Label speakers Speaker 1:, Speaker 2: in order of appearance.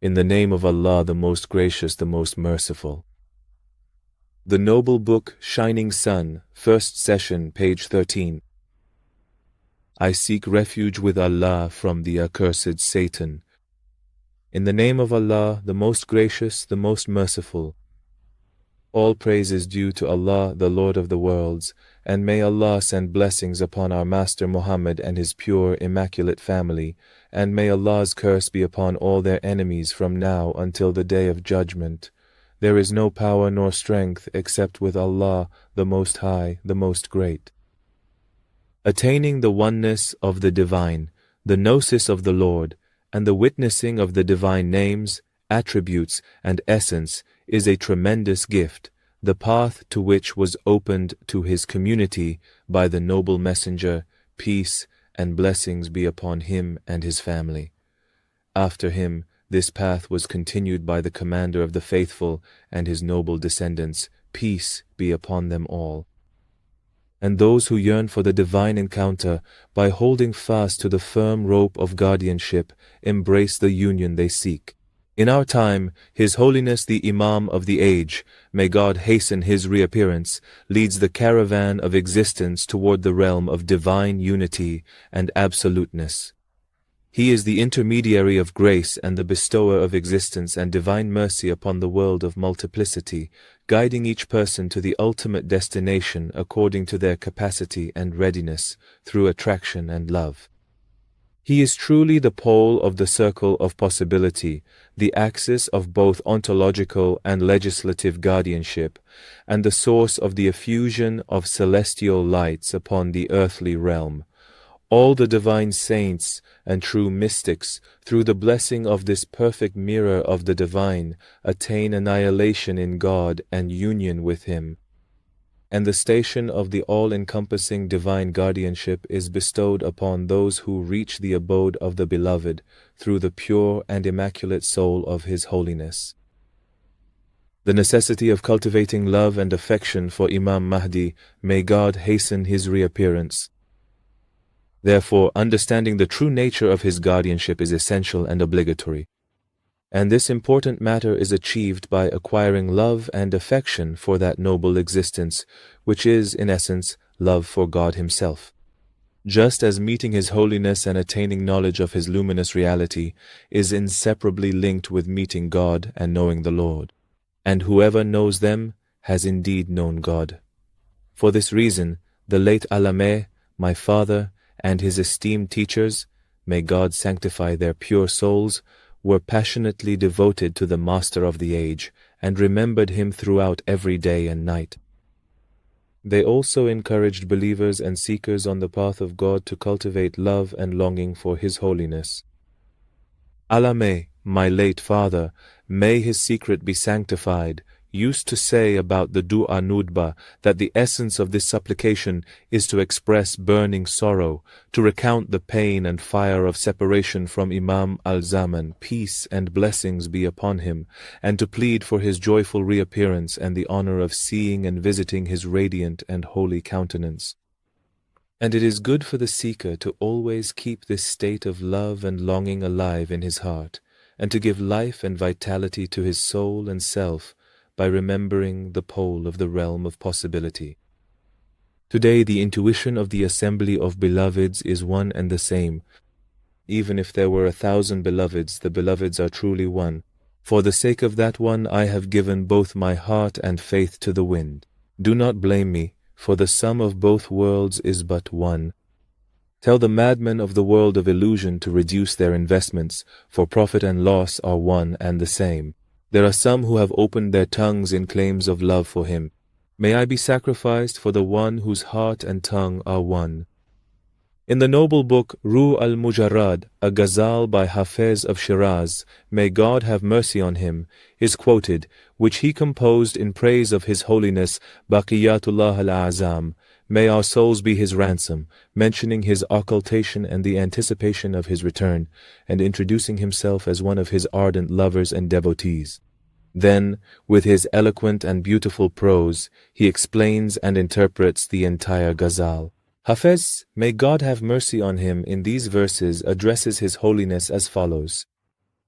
Speaker 1: In the name of Allah, the most gracious, the most merciful. The Noble Book, Shining Sun, First Session, page 13. I seek refuge with Allah from the accursed Satan. In the name of Allah, the most gracious, the most merciful. All praise is due to Allah, the Lord of the worlds, and may Allah send blessings upon our Master Muhammad and his pure, immaculate family, and may Allah's curse be upon all their enemies from now until the day of judgment. There is no power nor strength except with Allah, the Most High, the Most Great. Attaining the oneness of the Divine, the gnosis of the Lord, and the witnessing of the divine names, attributes, and essence is a tremendous gift, the path to which was opened to his community by the noble messenger, peace and blessings be upon him and his family. After him, this path was continued by the commander of the faithful and his noble descendants, peace be upon them all. And those who yearn for the divine encounter, by holding fast to the firm rope of guardianship, embrace the union they seek. In our time, His Holiness the Imam of the age, may God hasten his reappearance, leads the caravan of existence toward the realm of divine unity and absoluteness. He is the intermediary of grace and the bestower of existence and divine mercy upon the world of multiplicity, guiding each person to the ultimate destination according to their capacity and readiness, through attraction and love. He is truly the pole of the circle of possibility, the axis of both ontological and legislative guardianship, and the source of the effusion of celestial lights upon the earthly realm. All the divine saints and true mystics, through the blessing of this perfect mirror of the divine, attain annihilation in God and union with Him. And the station of the all-encompassing divine guardianship is bestowed upon those who reach the abode of the Beloved through the pure and immaculate soul of His Holiness. The necessity of cultivating love and affection for Imam Mahdi, may God hasten his reappearance. Therefore, understanding the true nature of his guardianship is essential and obligatory. And this important matter is achieved by acquiring love and affection for that noble existence, which is, in essence, love for God Himself. Just as meeting His Holiness and attaining knowledge of His luminous reality is inseparably linked with meeting God and knowing the Lord. And whoever knows them has indeed known God. For this reason, the late Alameh, my father, and his esteemed teachers, may God sanctify their pure souls, were passionately devoted to the Master of the age, and remembered him throughout every day and night. They also encouraged believers and seekers on the path of God to cultivate love and longing for His Holiness. Alameh, my late father, may his secret be sanctified, used to say about the Du'a Nudba that the essence of this supplication is to express burning sorrow, to recount the pain and fire of separation from Imam al-Zaman, peace and blessings be upon him, and to plead for his joyful reappearance and the honor of seeing and visiting his radiant and holy countenance. And it is good for the seeker to always keep this state of love and longing alive in his heart, and to give life and vitality to his soul and self, by remembering the pole of the realm of possibility. Today the intuition of the assembly of beloveds is one and the same. Even if there were 1,000 beloveds, the beloveds are truly one. For the sake of that one I have given both my heart and faith to the wind. Do not blame me, for the sum of both worlds is but one. Tell the madmen of the world of illusion to reduce their investments, for profit and loss are one and the same. There are some who have opened their tongues in claims of love for him. May I be sacrificed for the one whose heart and tongue are one. In the noble book Ruh al-Mujarrad, a ghazal by Hafez of Shiraz, may God have mercy on him, is quoted, which he composed in praise of His Holiness Baqiyatullah al-Azam. May our souls be his ransom, mentioning his occultation and the anticipation of his return, and introducing himself as one of his ardent lovers and devotees. Then, with his eloquent and beautiful prose, he explains and interprets the entire ghazal. Hafez, may God have mercy on him, in these verses addresses His Holiness as follows.